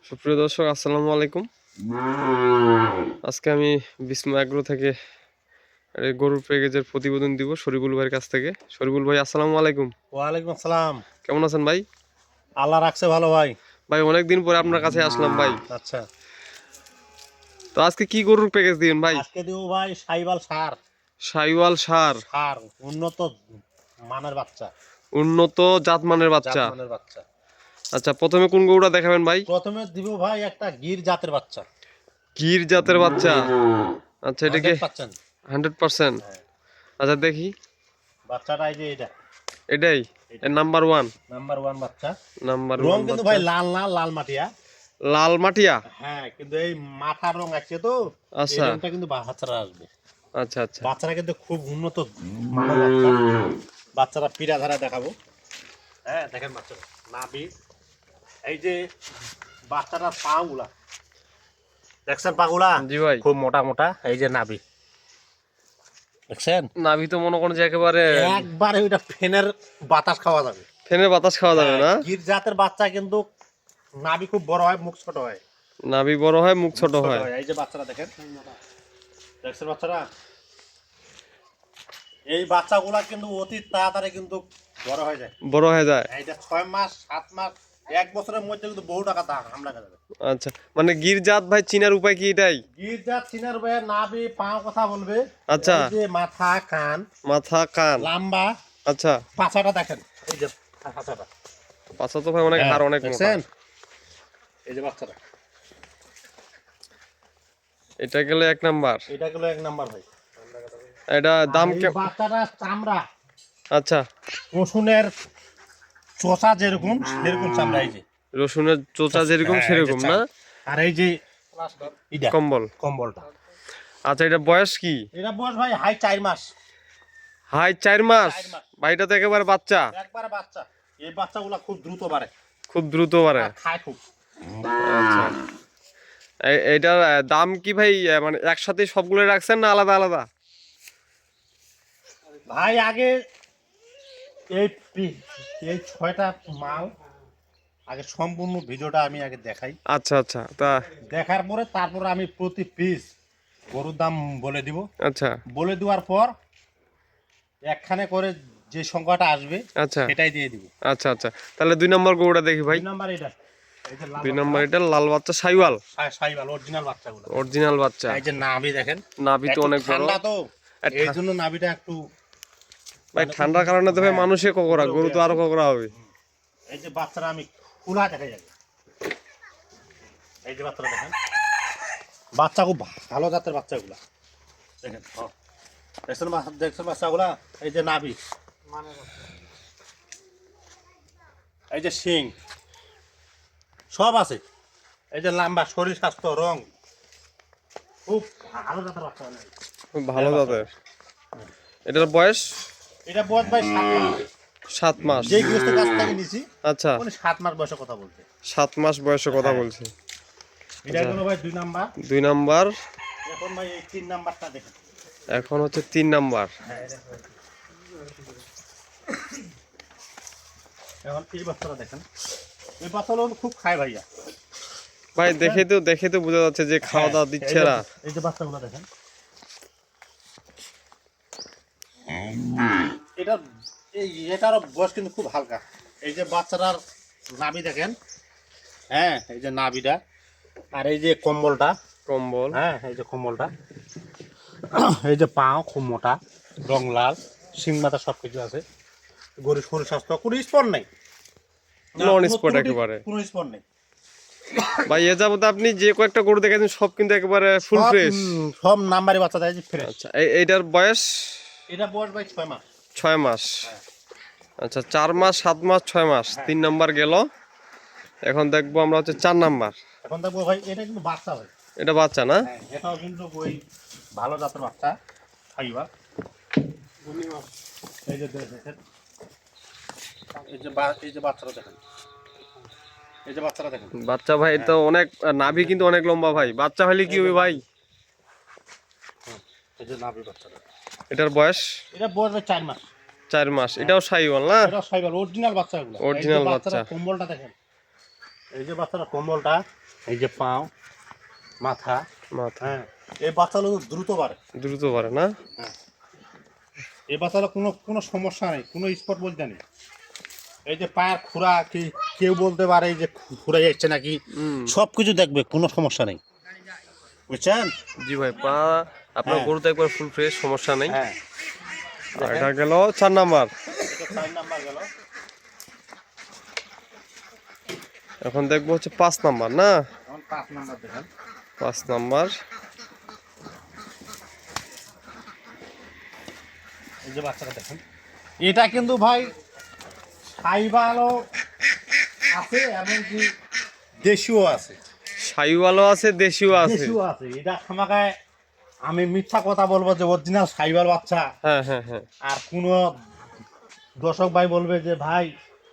সুপ্রিয় দর্শক, আসসালামু আলাইকুম। আজকে আমি বিস্ময় এগ্রো থেকে গরুর প্যাকেজের প্রতিবেদন দিব শরীফুল ভাইয়ের কাছ থেকে। শরীফুল ভাই, আসসালামু আলাইকুম। ওয়ালাইকুম আসসালাম। কেমন আছেন ভাই? আল্লাহ রাখছে ভালো ভাই। ভাই, অনেকদিন পরে আপনার কাছে আসলাম ভাই। আচ্ছা, তো আজকে কি গরুর প্যাকেজ দিবেন ভাই? আজকে দিব ভাই সাইবাল সার। শাহিওয়াল সার, সার উন্নত মানের বাচ্চা, উন্নত জাতমানের বাচ্চা। জাতমানের বাচ্চা। আচ্ছা, প্রথমে কোন গরুটা দেখাবেন ভাই? প্রথমে দিব ভাই একটা গির জাতের বাচ্চা। গির জাতের বাচ্চা। আচ্ছা, এটা কি 100%? 100%? হ্যাঁ। আচ্ছা, দেখি। বাচ্চাটা এই যে এটা এটাই এর নাম্বার ওয়ান। নাম্বার 1 বাচ্চা। নাম্বার রং ওয়ান কিন্তু বাচ্চা, ভাই লাল না, লাল মাটিয়া। লাল মাটিয়া। হ্যাঁ, কিন্তু এই মাথার রং আছে তো, এই আচ্ছা রংটা কিন্তু বাচ্চারা আসবে। আচ্ছা আচ্ছা। বাচ্চারা কিন্তু খুব উন্নত মানের বাচ্চা। বাচ্চারা পিরা ধারা দেখাবো। হ্যাঁ, দেখেন বাচ্চারা নাভি, এই যে বাচ্চাটার পাগুলা দেখছেন, পাগুলা জি ভাই। খুব মোটা মোটা। এই যে নাভি দেখছেন, নাভি তো মনে করেন যে একেবারে একবারে ওইটা ফেনের বাতাস খাওয়া যাবে। ফ্যানের বাতাস খাওয়া যাবে না। গির জাতের বাচ্চা কিন্তু নাভি খুব বড় হয়, মুখ ছোট হয়। নাভি বড় হয়, মুখ ছোট হয়। এই যে বাচ্চারা দেখেন, দেখছেন বাচ্চারা, এই বাচ্চাগুলা কিন্তু অতি তাড়াতাড়ি কিন্তু বড় হয়ে যায়। বড় হয়ে যায়। এইটা 6 মাস 7 মাস 1 বছরের মধ্যে কিন্তু বহু টাকা দাম হামলা করে যাবে। আচ্ছা, মানে গির জাত ভাই চিনার উপায় কি এটাই? গির জাত চিনার ভাই নাভি পাও কথা বলবে। আচ্ছা। এই যে মাথা কান মাথা কান। লম্বা। আচ্ছা, পাছাটা দেখেন, এই যে পাছাটা পাছা তো ভাই অনেক হাড় অনেক মোটা। দেখছেন, এই যে বাচ্চাটা, এটা গেলে এক নাম্বার। এটা গুলো 1 নাম্বার ভাই। এটা দাম এই কেমন? বাচ্চাটা চামড়া আচ্ছা, রসুনের চোষা যেরকম সেরকম চামড়া। এই যে রসুনের চোচা যেরকম হ্যাঁ, এই যে সেরকম না? আর এই যে এটা কম্বল। কম্বলটা। আচ্ছা, এটা বয়স কি? এটা বয়স ভাই হাই 4 মাস। হাই 4 মাস। 4 মাস ভাইটা তো একেবারে বাচ্চা। একবারে বাচ্চা। এই বাচ্চাগুলা খুব দ্রুত বাড়ে, খুব দ্রুত বাড়ে। আর খায় খুব। আচ্ছা, এইটার দাম কি ভাই? মানে একসাথে সবগুলো রাখছেন না আলাদা আলাদা? ভাই আগে এই এই 6টা মাল আগে সম্পূর্ণ ভিডিওটা আমি আগে দেখাই। আচ্ছা আচ্ছা, তা দেখার পরে তারপরে আমি প্রতি পিস গরুর দাম বলে দিব। আচ্ছা বলে দেওয়ার পর একখানে করে যে সংখ্যাটা আসবে আচ্ছা সেটাই দিয়ে দিব। আচ্ছা আচ্ছা, তাহলে 2 নম্বর গরুটা দেখি ভাই। 2 নাম্বার এটা, এই যে লাল 2 নম্বর এটা লাল বাচ্চা শাহিওয়াল, সাইবাল অরিজিনাল বাচ্চাগুলো। অরিজিনাল বাচ্চা। এই যে নাভি দেখেন, নাভি তো একটু অনেক বড়। ঠান্ডা তো, আর এই জন্য নাভিটা একটু ভাই ঠান্ডার কারণে তো ভাই মানুষে কোকড়া, গরু তো আরো কোকড়া হবে। এই যে বাচ্চারা আমি খোলা দেখা যাবে। এই যে বাচ্চারা দেখেন, বাচ্চা খুব ভালো জাতের বাচ্চাগুলা দেখেন। দেখছেন দেখছেন বাচ্চাগুলা, এই যে নাভি, এই যে শিং সব আছে। এই যে লম্বা শরীর, স্বাস্থ্য, রং খুব ভালো জাতের বাচ্চা। খুব ভালো জাতের। এটার বয়স? এটা বয়স ভাই 7 মাস। 7 মাস। যেই গৃহস্থের কাছ থেকে নিছি আচ্ছা, উনি 7 মাস বয়সে কথা বলতে। 7 মাস বয়সে কথা হ্যাঁ। বলছি। এটা হলো ভাই 2 নাম্বার। 2 নাম্বার। এখন ভাই এই 3 নাম্বারটা দেখেন। এখন হচ্ছে 3 নাম্বার। হ্যাঁ, এখন এই বাচ্চাটা দেখেন, এই বাচ্চাগুলো খুব খায় ভাইয়া। ভাই দেখে তো বোঝা যাচ্ছে যে খাওয়া দাওয়া দিচ্ছে না। এই যে বাচ্চাগুলো দেখেন, এটা এটারও বয়স কিন্তু খুব হালকা। এই যে বাচ্চাটার নাভি দেখেন, হ্যাঁ, এই যে নাভিটা, আর এই যে কম্বলটা, কম্বল। হ্যাঁ, এই যে কম্বলটা, এই যে পাও খুব মোটা, রং লাল, শিং মাথা সব কিছু আছে। গরুর শরীর স্বাস্থ্য কোনো স্পট নেই, নন স্পট একেবারে। কোনো স্পট নেই ভাই, এ যাবত আপনি যে কয়েকটা গরু দেখেছেন সব কিন্তু একেবারে ফুল ফ্রেশ। সব নাম্বারে বাচ্চা দেয় যে ফ্রেশ। আচ্ছা, এইটার বয়স? এটা বয়স ভাই 6 মাস। 6 মাস। হ্যাঁ। আচ্ছা, 4 মাস 7 মাস 6 মাস, হ্যাঁ। 3 নাম্বার গেল। এখন দেখবো আমরা হচ্ছে 4 নাম্বার। এখন দেখবো ভাই, এটা কিন্তু বাচ্চা ভাই। এটা বাচ্চা না? হ্যাঁ, এটাও কিন্তু ওই ভালো জাতের বাচ্চা খাইবা। এই যে দেখেন, এই যে বাচ্চারা দেখেন, এই যে বাচ্চারা দেখেন। বাচ্চা ভাই তো অনেক, নাভি কিন্তু অনেক লম্বা ভাই। বাচ্চা হলে কি হবে ভাই? এই যে নাভি বাচ্চারা। এটার বয়স? এটা বয়স ভাই 4 মাস। 4 মাস। এটাও শাহিওয়াল না? এটা সাইবার অরিজিনাল বাচ্চাগুলো। অরিজিনাল বাচ্চা। কম্বলটা দেখেন, এই যে বাচ্চাটা কম্বলটা, এই যে পাও, মাথা, মাথা হ্যাঁ, এই বাচ্চাগুলো দ্রুত বাড়ে। দ্রুত পারে না? হ্যাঁ, এই বাচ্চারা কোনো কোনো সমস্যা নেই, কোনো স্পট বলতে নেই। এই যে পায়ের খুরা কি কেউ বলতে পারে এই যে খুঁড়ে যাচ্ছে নাকি, সব কিছু দেখবে, কোনো সমস্যা নেই, বুঝছেন? জি ভাই, পা আপনার হ্যাঁ। গরু তো একবার ফুল ফ্রেশ, সমস্যা নেই। হ্যাঁ, আর এটা গেল 4 নাম্বার। এটা 4 নাম্বার গেল। এখন দেখবো হচ্ছে 5 নাম্বার না? এখন 5 নাম্বার দেখেন। 5 নাম্বার। এই যে বাচ্চাটা দেখেন, এটা কিন্তু ভাই সাইবালও আছে এবং কি দেশিও আছে। শাহিওয়ালও আছে, দেশিও আছে। দেশিও আছে, এটা খামাকায় আমি মিথ্যা কথা বলবো যে অরিজিনাল সাইবাল বাচ্চা। হ্যাঁ হ্যাঁ হ্যাঁ। আর কোনো দর্শক ভাই বলবে যে ভাই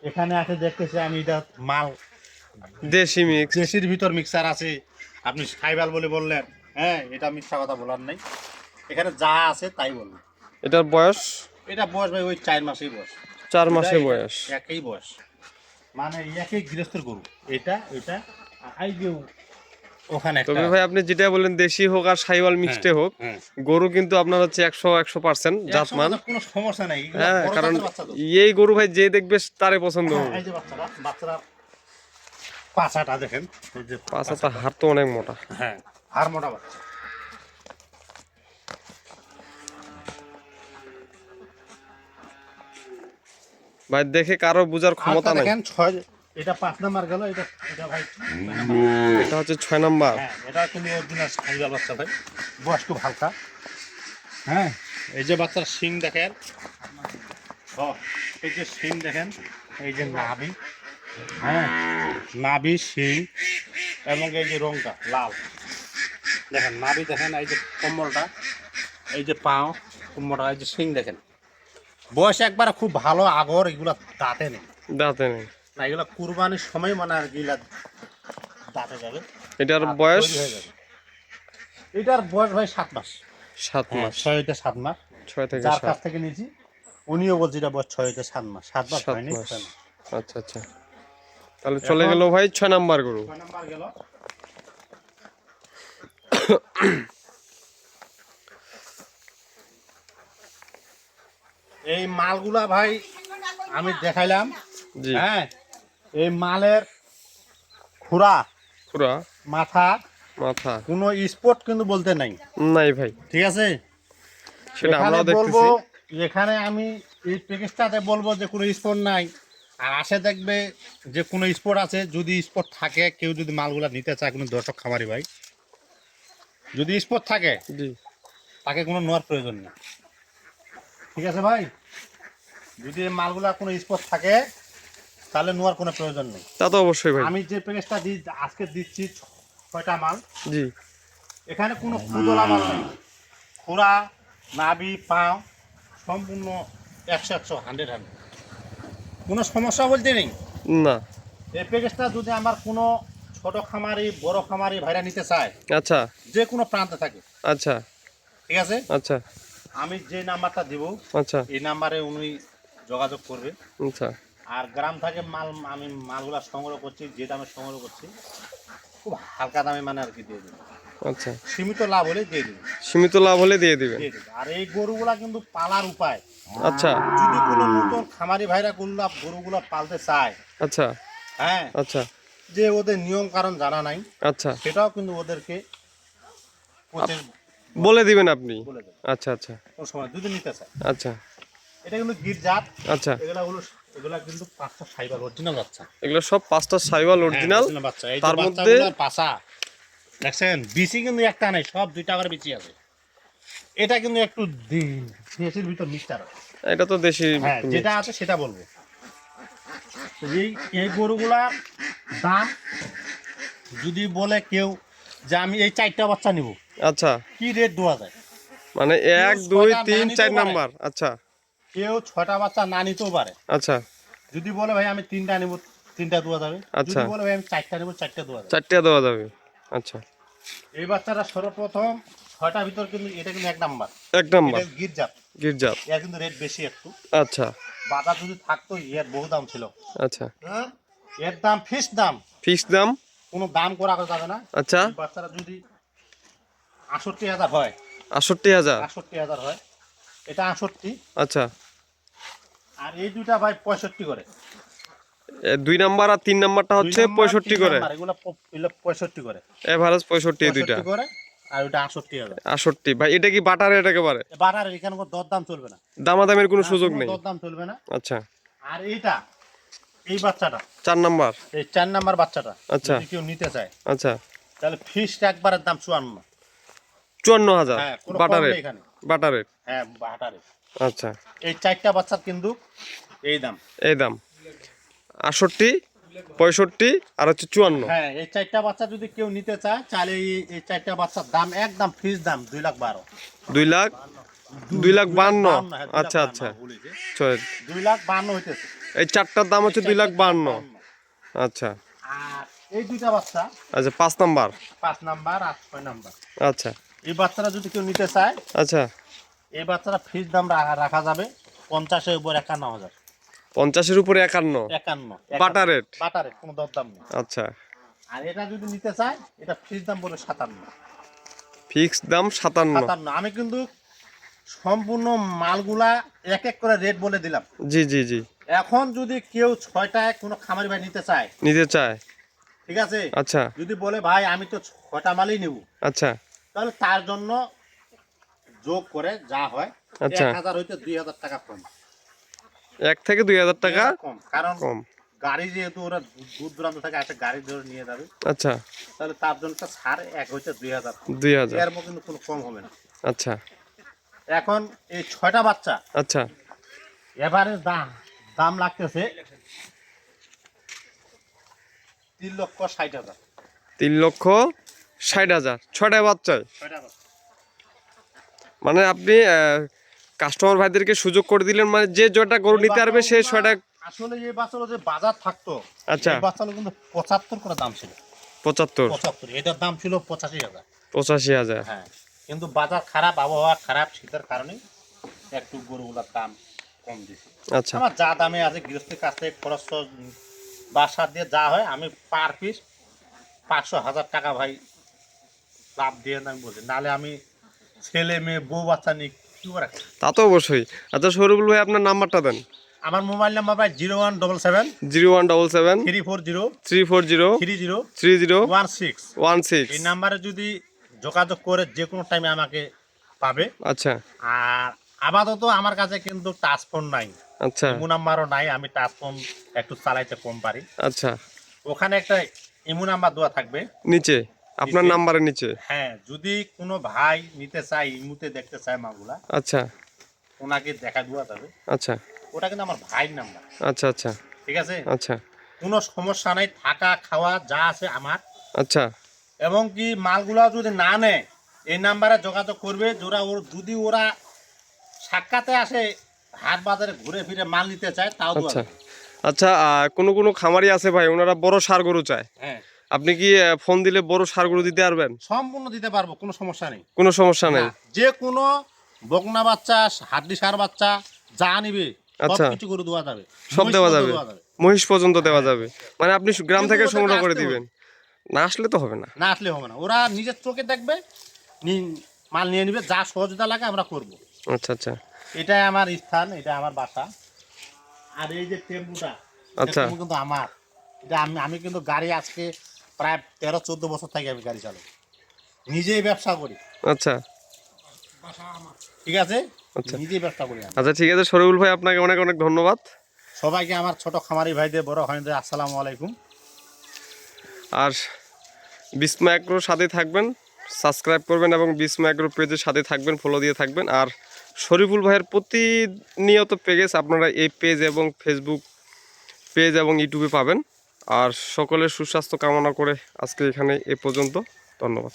এখানে আছে দেখতেছি আমি এটা মাল দেশি মিক্স। দেশির ভিতর মিক্সার আছে, আপনি সাইবাল বলে বললেন। হ্যাঁ, এটা মিথ্যা কথা বলার নেই, এখানে যা আছে তাই বলবেন। এটার বয়স এটা বয়স ভাই ওই 4 মাসেই বয়স। 4 মাসে এটা বয়স। একই বয়স, মানে একই গৃহস্থের গরু। এটা এটা আই যে ওখানে একটা তবে ভাই আপনি যেটা বললেন দেশি হোক আর শাহিওয়াল মিক্সডে হোক, হ্যাঁ, গরু কিন্তু আপনার হচ্ছে 100% জাতমান। কোনো সমস্যা নাই, এগুলো হ্যাঁ, বড় কারণ জাতের বাচ্চা তো। এই গরু ভাই যে দেখবে তারে পছন্দ হ্যাঁ, হবে। এই যে বাচ্চারা পাছাটা দেখেন, এই যে পাঁচাটা হাত তো অনেক মোটা। হ্যাঁ, আর মোটা বাচ্চা। ভাই দেখে কারো বোঝার ক্ষমতা আরেকটা নাই। দেখেন 6, এটা 5 নাম্বার গেল, এটা এটা ভাই 6 নাম্বার। এটা হচ্ছে 6 নাম্বার। হ্যাঁ, এটা কিন্তু অরিজিনাল সাইবাল বাচ্চা ভাই, বয়স খুব হালকা। হ্যাঁ, এই যে বাচ্চার শিং দেখেন, এই যে শিং দেখেন, এই যে নাভি, হ্যাঁ, নাভি, শিং এবং এই যে রংটা লাল দেখেন, নাভি দেখেন, এই যে কম্বলটা, এই যে পাও কুম্বলটা, এই যে শিং দেখেন। বয়স একবার খুব ভালো, আগর এগুলা দাঁতে নেই দাঁতে নেই। না, এগুলা কুরবানির সময় মানে আর কি দাঁতে যাবে, এটার আর বয়স তৈরি হয়ে যাবে। এটার বয়স ভাই 7 মাস। 7 মাস। 6 থেকে 7 মাস। 6 থেকে যার কাছ 7। থেকে নিয়েছি উনিও বলছে এটা বয়স 6 থেকে 7 মাস, 7 মাস 7 হয়নি। মাস। আচ্ছা আচ্ছা। তাহলে চলে গেল ভাই 6 নাম্বার গরু। 6 নাম্বার গেল। এই মালগুলা ভাই আমি দেখাইলাম। জি। হ্যাঁ, এই মালের খুরা, পুরা মাথা, মাথা কোনো স্পট কিন্তু বলতে নাই, নাই ভাই, ঠিক আছে? সেটা এখানে আমরাও বলবো, দেখতেছি। এখানে আমি এই প্যাকেজটাতে বলবো যে কোনো স্পট নাই, আর আসে দেখবে যে কোনো স্পট আছে। যদি স্পট থাকে, কেউ যদি মালগুলা নিতে চায়, কোনো দর্শক খামারি ভাই, যদি স্পট থাকে জি। তাকে কোনো নেওয়ার প্রয়োজন নেই, ঠিক আছে ভাই? যদি এই মালগুলা কোনো স্পট থাকে তাহলে নেওয়ার কোনো প্রয়োজন নেই। তা তো অবশ্যই ভাই। আমি যে প্যাকেজটা আজকে দিচ্ছি 6টা মাল, জি। এখানে কোনো ফুদলা মাল নেই, খোরা, নাভি, পাও সম্পূর্ণ 100 কোনো সমস্যা বলতে নেই। না। এই প্যাকেজটা যদি আমার কোনো ছোট খামারি, বড় খামারি ভাইরা নিতে চায়, আচ্ছা যে কোনো প্রান্তে থাকে, আচ্ছা ঠিক আছে, আচ্ছা আমি যে নাম্বারটা দিব আচ্ছা এই নাম্বারে উনি যোগাযোগ করবে। আচ্ছা। আর গ্রাম থেকে মাল আমি মালগুলা সংগ্রহ করছি, যে দামে সংগ্রহ করছি খুব হালকা দামে মানে আর কি দিয়ে দেবো, আচ্ছা, সীমিত লাভ হলে দিয়ে দেবো, সীমিত লাভ হলে দিয়ে দিবেন। দিয়ে দেবো। আর এই গরুগুলা কিন্তু পালার উপায়, আচ্ছা যদি কোনো নতুন খামারি ভাইরা গরুগুলা পালতে চায়, আচ্ছা হ্যাঁ, আচ্ছা যে ওদের নিয়ম কারণ জানা নাই, আচ্ছা, সেটাও কিন্তু ওদেরকে বলে দিবেন আপনি। বলে দেবে আচ্ছা আচ্ছা কোন সময় যদি নিতে চায়। আচ্ছা এটা কিন্তু গির জাত, আচ্ছা। এগুলা কিন্তু 5টা সাইবার অরিজিনাল বাচ্চা। এগুলো সব 5টা সাইওয়াল অরিজিনাল। original বাচ্চা। এই যে তার মধ্যে বাচ্চাগুলোর পাছা দেখছেন, বিচি কিন্তু একটা নাই, সব 2টা করে বিচি আছে। এটা কিন্তু একটু দেশের ভিতর মিক্সচার, এটা তো দেশি। হ্যাঁ, যেটা আছে সেটা বলবো। তো এই গরুগুলার দাম যদি বলে কেউ যে আমি এই 4টা বাচ্চা নিব, আচ্ছা, কি রেট দেওয়া যায়? মানে 1 2 3 4 নাম্বার। আচ্ছা কেউ 6টা বাচ্চা না নিতেও পারে। আচ্ছা। যদি বলে ভাই আমি 3টা নিব, 3টা দেওয়া যাবে। আচ্ছা। যদি বলে ভাই আমি 4টা নিব, 4টা দেওয়া যাবে। 4টা দেওয়া যাবে। আচ্ছা। এই বাচ্চাটা সর্বপ্রথম 6টার ভিতর কিন্তু এটা কিন্তু 1 নাম্বার। 1 নাম্বার এটা গিরজাত, গির্জাত। এর কিন্তু রেট বেশি একটু। আচ্ছা বাজার যদি থাকতো এর বহু দাম ছিল। আচ্ছা হ্যাঁ, এর দাম ফিক্স দাম ফিক্স দাম? কোনো দাম করা যাবে না। আচ্ছা, এই বাচ্চারা যদি ৬৮,০০০ হয়, ৬৮,০০০। ৬৮,০০০ হয়, এটা ৬৮। আচ্ছা, আর এই দুইটা ভাই ৬৫ করে। ২ নাম্বার আর ৩ নাম্বারটা দুই হচ্ছে নাম্বার, ৬৫ তিন করে, নাম্বার, এগুলো ৬৫ করে। এভারেজ ৬৫ এই দুইটা। ৬৫ করে, আর ওইটা ৬৮,০০০। ৬৮। ভাই এটা কি বাটার রেট একেবারে? বাটার এখানে কোনো দরদাম চলবে না। দামাদামির কোনো না, সুযোগ কোনো নেই? দরদাম চলবে না। আচ্ছা, আর এইটা, এই বাচ্চাটা, ৪ নাম্বার। এই ৪ নাম্বার বাচ্চাটা আচ্ছা। যদি কেউ নিতে চায়, আচ্ছা, তাহলে ফিক্সড একবারের দাম ৫৪। ৫৪,০০০ হ্যাঁ, কোনো বাটার কম নেই রেট? এখানে। Butter rate. হ্যাঁ, বাটারে। আচ্ছা, এই ৪টা বাচ্চার কিন্তু এই দাম। এই দাম ৬৮, ৬৫ আর হচ্ছে ৫৪। হ্যাঁ, এই ৪টা বাচ্চা যদি কেউ নিতে চায়, তাহলে এই ৪টা বাচ্চার দাম একদম ফিক্সড দাম ২,১২,০০০। ২,৫২,০০০। হ্যাঁ, আচ্ছা, আচ্ছা, ২,৫২,০০০ হইতেছে। এই চারটার দাম হচ্ছে ২,৫২,০০০। আচ্ছা, আর এই দুইটা বাচ্চা, আচ্ছা ৫ নাম্বার। ৫ নাম্বার আর ৬ নাম্বার, আচ্ছা, এই বাচ্চারা যদি কেউ নিতে চায়, আচ্ছা, এই বাচ্চারা ফিক্সড দাম রাখা যাবে ৫০-এর উপর ৫১,০০০। ৫০-এর উপরে ৫১। ৫১ বাটার রেট? বাটারে কোনো দরদাম নেই। আচ্ছা, আর এটা যদি নিতে চায়, এটা ফিক্সড দাম বলে ৫৭। ফিক্সড দাম ৫৭। ৫৭। আমি কিন্তু সম্পূর্ণ মালগুলা এক এক করে রেট বলে দিলাম। জি, জি, জি। এখন যদি কেউ ৬টায় কোনো খামারি ভাই নিতে চায়, নিতে চায়? ঠিক আছে, আচ্ছা, যদি বলে ভাই আমি তো ৬টা মালই নেব, আচ্ছা, তাহলে তার জন্য যোগ করে যা হয়, আচ্ছা। ১,০০০ হইতে ২,০০০ টাকা কম। ১ থেকে ২,০০০ টাকা কম, কারণ কম। গাড়ি যেহেতু ওরা দূর দূরান্ত থেকে একটা গাড়ি ধরে নিয়ে যাবে, আচ্ছা, তাহলে তার জন্য ছাড় ১ হইতে ২,০০০। ২,০০০। এর মধ্যে কিন্তু কোনো কম হবে না। আচ্ছা, এখন এই ৬টা বাচ্চা আচ্ছা, এভারেজ দাম লাগতেছে ৩,৬০,০০০। ৩,৬০,০০০। ৬টা বাচ্চায়? ৬টা বাচ্চা। মানে আপনি কাস্টমার ভাইদেরকে সুযোগ করে দিলেন, মানে যে জয়টা গরু নিতে পারবে সে ৬টা। আসলে এই বাচ্চাগুলো যে বাজার থাকতো, আচ্ছা, এই বাচ্চাগুলো কিন্তু ৭৫ করে দাম ছিল। ৭৫। ৭৫, এটার দাম ছিল ৮৫,০০০। ৮৫,০০০। হ্যাঁ, কিন্তু বাজার খারাপ, আবহাওয়া খারাপ, শীতের কারণে একটু গরুগুলোর দাম কম দিছে। আচ্ছা, আমার যা দামে আছে গৃহস্থের কাছ থেকে খরচ বাসার দিয়ে যা হয়, আমি পার পিস ৫০০,০০০ টাকা ভাই লাভ দিয়ে আমি বলছি, নাহলে আমি ছেলে মেয়ে বউ বাচ্চা নিয়ে কি করে খাবো? তা তো অবশ্যই। আচ্ছা শরীফুল ভাই, আপনার নাম্বারটা দেন। আমার মোবাইল নাম্বার ভাই 0177 0177 340 340 30 30 16। এই 16। নাম্বারে যদি যোগাযোগ করে যে কোনো টাইমে আমাকে পাবে। আচ্ছা, আর আপাতত আমার কাছে কিন্তু টাচ ফোন নাই, আচ্ছা, ইমো নাম্বারও নাই, আমি টাচ ফোন একটু চালাইতে কম পারি। আচ্ছা। ওখানে একটা ইমো নাম্বার দেওয়া থাকবে নিচে আপনার নিচে। নাম্বারের নিচে? হ্যাঁ, যদি কোনো ভাই নিতে চায়, ইমুতে দেখতে চায় মাগুলা, আচ্ছা, ওনাকে দেখা দেওয়া যাবে। আচ্ছা, ওটা কিন্তু আমার ভাইয়ের নাম্বার, আচ্ছা, আচ্ছা, ঠিক আছে। আচ্ছা, কোনো সমস্যা নাই, থাকা খাওয়া যা আছে আমার। আচ্ছা, এবং কি মালগুলা যদি না নেয়, এই নাম্বারে যোগাযোগ করবে। যদি ওরা সাক্ষাতে আসে, হাট বাজারে ঘুরে ফিরে মাল নিতে চায়, তাও দেওয়া আচ্ছা, যাবে। আচ্ছা। কোনো খামারি আছে ভাই, ওনারা বড় ষাঁড় গরু চায়, হ্যাঁ, আপনি কি ফোন দিলে বড় ষাঁড় গরু দিতে পারবেন? সম্পূর্ণ দিতে পারবো, কোনো সমস্যা নেই। কোনো সমস্যা নেই? না, যে কোনো বকনা বাচ্চা, হাড্ডি সার বাচ্চা যা নিবে আচ্ছা, সব কিছু করে দেওয়া যাবে, সব মহিষ দেওয়া পর্যন্ত যাবে? মহিষ পর্যন্ত দেওয়া যাবে? মানে আপনি গ্রাম কিন্তু থেকে ওদেরকে সংগ্রহ করে আসতে দিবেন? না আসলে তো হবে না। না আসলে হবে না, ওরা নিজের চোখে দেখবে, মাল নিয়ে নিবে, যা সহযোগিতা লাগে আমরা করব। আচ্ছা, আচ্ছা, এটাই আমার স্থান, এটা আমার বাসা। আর এই যে টেম্পুটা, আচ্ছা, টেম্পু কিন্তু আমার। এটা আমি কিন্তু গাড়ি আজকে প্রায় 13-14 বছর থেকে আমি গাড়ি চালাই, নিজেই ব্যবসা করি। আচ্ছা, ঠিক আছে, আচ্ছা, নিজেই ব্যবসা করি আমি। আচ্ছা, ঠিক আছে শরীফুল ভাই, আপনাকে অনেক অনেক ধন্যবাদ। সবাইকে আমার ছোট খামারি ভাইদের, বড় ভাইদের আসসালামু আলাইকুম। আর বিস্ময় এগ্রোর সাথে থাকবেন, সাবস্ক্রাইব করবেন এবং বিস্ময় এগ্রো পেজের সাথে থাকবেন, ফলো দিয়ে থাকবেন। আর শরীফুল ভাইয়ের প্রতিনিয়ত পেজ আপনারা এই পেজ এবং ফেসবুক পেজ এবং ইউটিউবে পাবেন। আর সকলের সুস্বাস্থ্য কামনা করে আজকে এখানে এ পর্যন্ত। ধন্যবাদ।